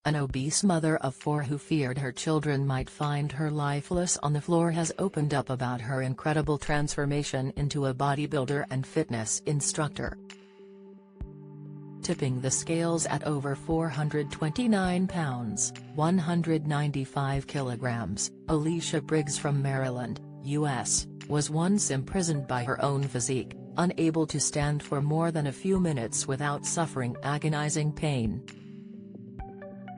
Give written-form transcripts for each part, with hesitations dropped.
An obese mother of 4 who feared her children might find her lifeless on the floor has opened up about her incredible transformation into a bodybuilder and fitness instructor. Tipping the scales at over 429 pounds, 195 kilograms, Alicia Briggs from Maryland, U.S., was once imprisoned by her own physique, unable to stand for more than a few minutes without suffering agonizing pain.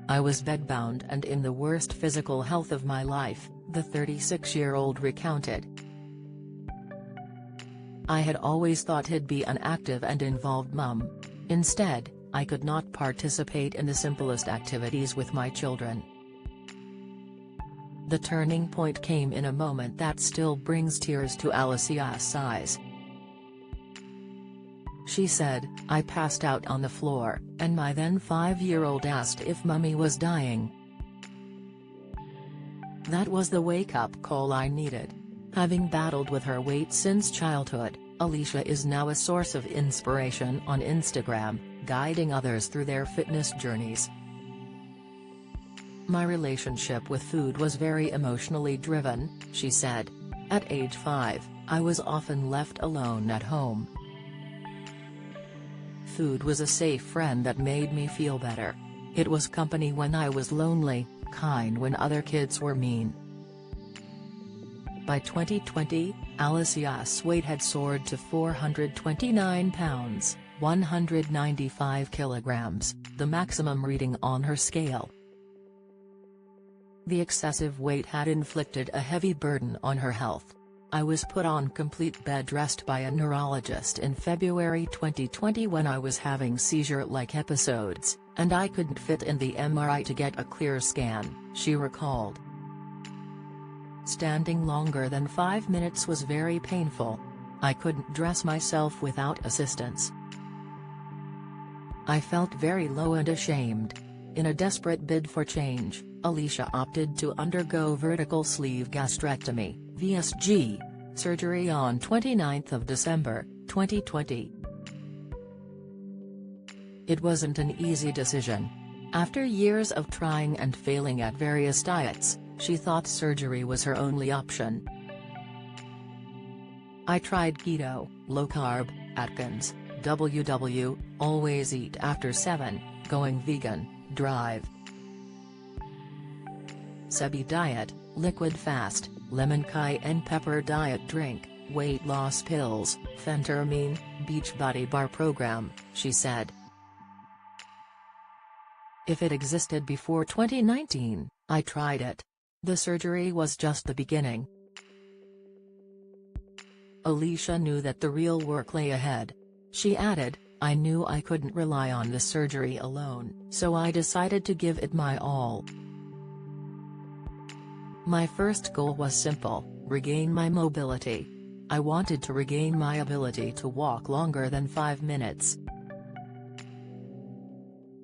"I was bedbound and in the worst physical health of my life," the 36-year-old recounted. "I had always thought I'd be an active and involved mum. Instead, I could not participate in the simplest activities with my children. The turning point came in a moment that still brings tears to Alicia's eyes. She said, "I passed out on the floor, and my then 5-year-old asked if Mummy was dying. That was the wake-up call I needed." Having battled with her weight since childhood, Alicia is now a source of inspiration on Instagram, guiding others through their fitness journeys. "My relationship with food was very emotionally driven," she said. "At age 5, I was often left alone at home. Food was a safe friend that made me feel better. It was company when I was lonely, kind when other kids were mean." By 2020, Alicia's weight had soared to 429 pounds, 195 kilograms, the maximum reading on her scale. The excessive weight had inflicted a heavy burden on her health. "I was put on complete bed rest by a neurologist in February 2020 when I was having seizure-like episodes, and I couldn't fit in the MRI to get a clear scan," she recalled. "Standing longer than 5 minutes was very painful. I couldn't dress myself without assistance. I felt very low and ashamed." In a desperate bid for change, Alicia opted to undergo vertical sleeve gastrectomy (VSG) surgery on 29 December, 2020. It wasn't an easy decision. After years of trying and failing at various diets, she thought surgery was her only option. "I tried keto, low-carb, Atkins, WW, always eat after 7, going vegan, drive, Sebi diet, liquid fast, lemon cayenne pepper diet drink, weight loss pills, phentermine, Beachbody bar program," she said. "If it existed before 2019, I tried it. The surgery was just the beginning." Alicia knew that the real work lay ahead. She added, "I knew I couldn't rely on the surgery alone, so I decided to give it my all. My first goal was simple: regain my mobility. I wanted to regain my ability to walk longer than 5 minutes.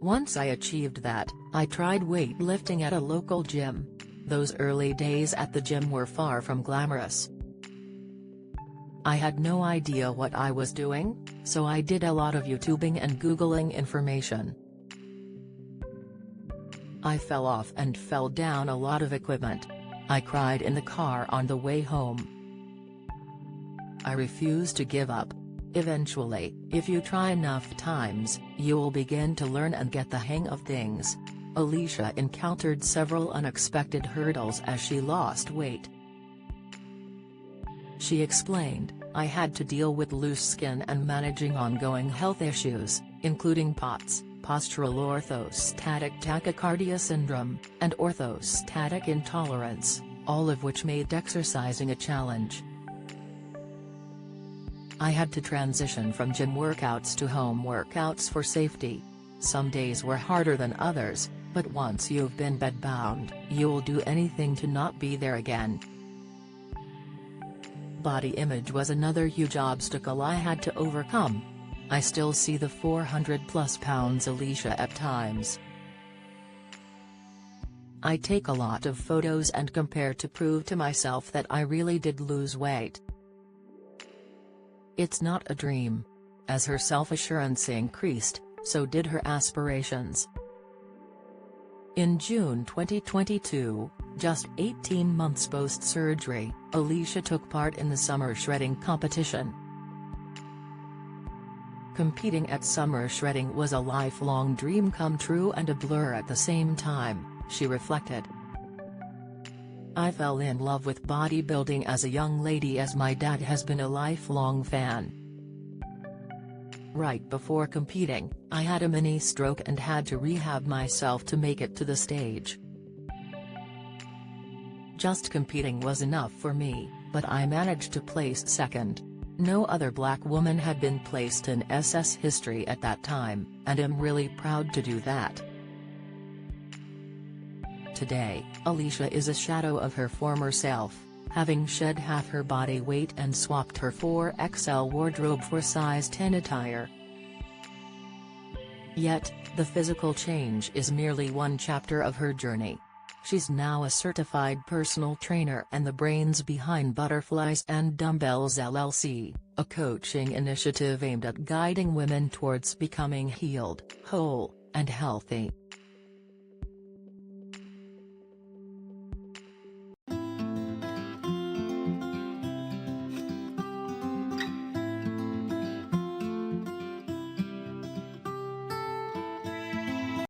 Once I achieved that, I tried weightlifting at a local gym. Those early days at the gym were far from glamorous. I had no idea what I was doing, so I did a lot of YouTubing and Googling information. I fell off and fell down a lot of equipment. I cried in the car on the way home. I refused to give up. Eventually, if you try enough times, you will begin to learn and get the hang of things." Alicia encountered several unexpected hurdles as she lost weight. She explained, "I had to deal with loose skin and managing ongoing health issues, including POTS, postural orthostatic tachycardia syndrome, and orthostatic intolerance, all of which made exercising a challenge. I had to transition from gym workouts to home workouts for safety. Some days were harder than others, but once you've been bedbound, you'll do anything to not be there again." Body image was another huge obstacle I had to overcome. I still see the 400+ pounds Alicia at times. I take a lot of photos and compare to prove to myself that I really did lose weight. It's not a dream. As her self-assurance increased, so did her aspirations. In June 2022, just 18 months post-surgery, Alicia took part in the summer shredding competition. Competing at summer shredding was a lifelong dream come true and a blur at the same time, she reflected. I fell in love with bodybuilding as a young lady as my dad has been a lifelong fan. Right before competing, I had a mini stroke and had to rehab myself to make it to the stage. Just competing was enough for me, but I managed to place second. No other black woman had been placed in SS history at that time, and am really proud to do that. Today, Alicia is a shadow of her former self, having shed half her body weight and swapped her 4XL wardrobe for size 10 attire. Yet, the physical change is merely one chapter of her journey. She's now a certified personal trainer and the brains behind Butterflies and Dumbbells LLC, a coaching initiative aimed at guiding women towards becoming healed, whole, and healthy.